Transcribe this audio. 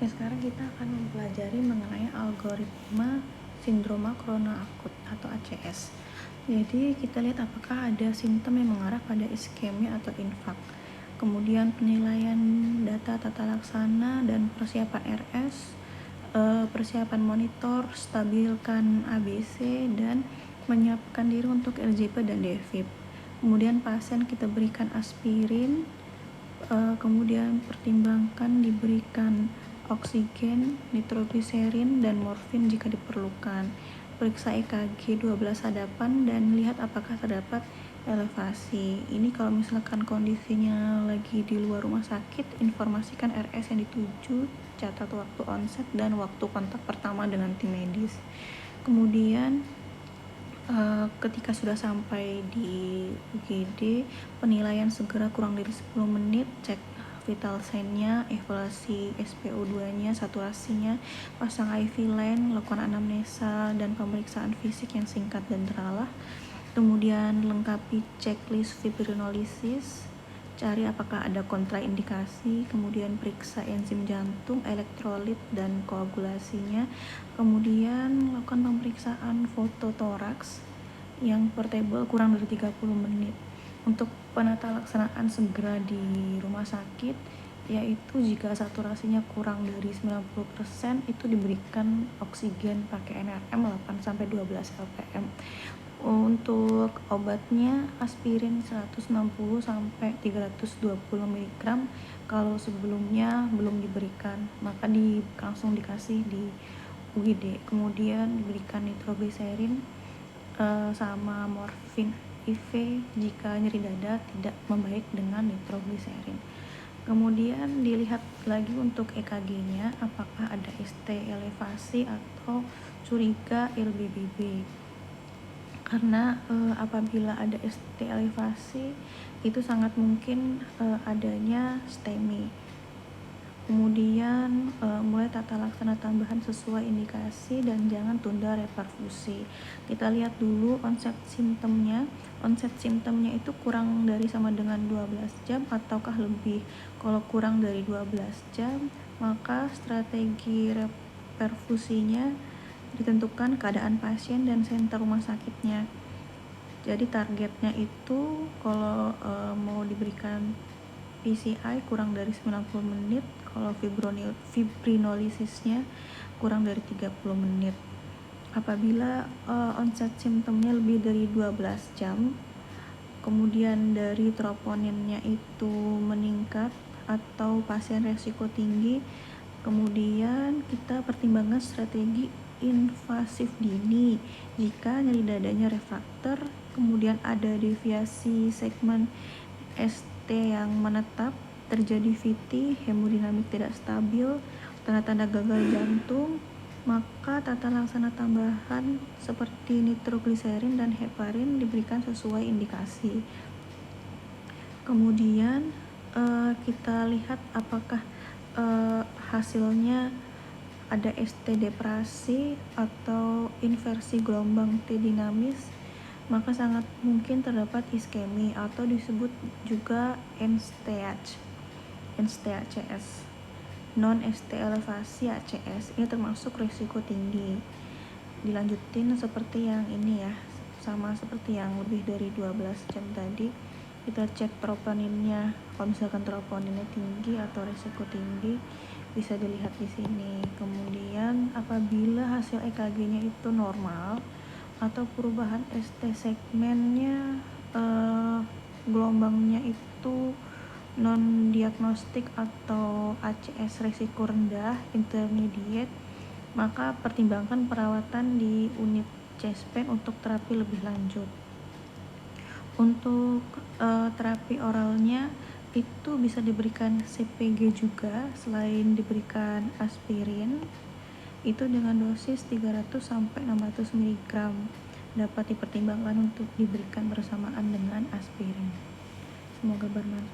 Oke, sekarang kita akan mempelajari mengenai algoritma sindroma krona akut atau ACS. Jadi kita lihat apakah ada simptom yang mengarah pada iskemia atau infak. Kemudian penilaian data tata laksana dan persiapan RS, persiapan monitor, stabilkan ABC, dan menyiapkan diri untuk LJP dan DFib. Kemudian pasien kita berikan aspirin, kemudian pertimbangkan diberikan oksigen, nitrogliserin, dan morfin jika diperlukan. Periksa EKG 12 hadapan dan lihat apakah terdapat elevasi. Ini kalau misalkan kondisinya lagi di luar rumah sakit, informasikan RS yang dituju, catat waktu onset dan waktu kontak pertama dengan tim medis. Kemudian ketika sudah sampai di UGD, penilaian segera kurang dari 10 menit, cek vital sign-nya, evaluasi SpO2-nya, saturasinya, pasang IV line, lakukan anamnesa dan pemeriksaan fisik yang singkat dan teralah. Kemudian lengkapi checklist fibrinolisis, cari apakah ada kontraindikasi, kemudian periksa enzim jantung, elektrolit, dan koagulasinya. Kemudian lakukan pemeriksaan fototoraks yang portable kurang dari 30 menit. Untuk penata laksanaan segera di rumah sakit, yaitu jika saturasinya kurang dari 90%, itu diberikan oksigen pakai NRM 8-12 ppm. Untuk obatnya aspirin 160-320 mg. Kalau sebelumnya belum diberikan, maka langsung dikasih di UGD. Kemudian diberikan nitrogliserin sama morfin IV jika nyeri dada tidak membaik dengan nitrogliserin. Kemudian dilihat lagi untuk EKG-nya apakah ada ST elevasi atau curiga LBBB. Karena apabila ada ST elevasi itu sangat mungkin adanya STEMI. Kemudian mulai tata laksana tambahan sesuai indikasi dan jangan tunda reperfusi. Kita lihat dulu onset simptomnya. Onset simptomnya itu kurang dari sama dengan 12 jam ataukah lebih. Kalau kurang dari 12 jam, maka strategi reperfusinya ditentukan keadaan pasien dan senter rumah sakitnya. Jadi targetnya itu kalau mau diberikan PCI kurang dari 90 menit, kalau fibrinolisisnya kurang dari 30 menit. Apabila onset simptomnya lebih dari 12 jam, kemudian dari troponinnya itu meningkat atau pasien resiko tinggi, kemudian kita pertimbangkan strategi invasif dini. Jika nyeri dadanya refraktor, kemudian ada deviasi segmen ST yang menetap, terjadi VT, hemodinamik tidak stabil, tanda-tanda gagal jantung, maka tata laksana tambahan seperti nitrogliserin dan heparin diberikan sesuai indikasi. Kemudian kita lihat apakah hasilnya ada ST depresi atau inversi gelombang T dinamis, maka sangat mungkin terdapat iskemi atau disebut juga NST-ACS, non ST elevasi ACS. Ini termasuk risiko tinggi. Dilanjutin seperti yang ini ya, sama seperti yang lebih dari 12 jam tadi. Kita cek troponinnya. Kalau misalkan troponinnya tinggi atau risiko tinggi, bisa dilihat di sini. Kemudian apabila hasil EKG-nya itu normal atau perubahan ST segmennya gelombangnya itu non diagnostik atau ACS risiko rendah intermediate, maka pertimbangkan perawatan di unit CSPEN untuk terapi lebih lanjut. Untuk terapi oralnya itu bisa diberikan CPG juga selain diberikan aspirin, itu dengan dosis 300-600 mg. Dapat dipertimbangkan untuk diberikan bersamaan dengan aspirin. Semoga bermanfaat.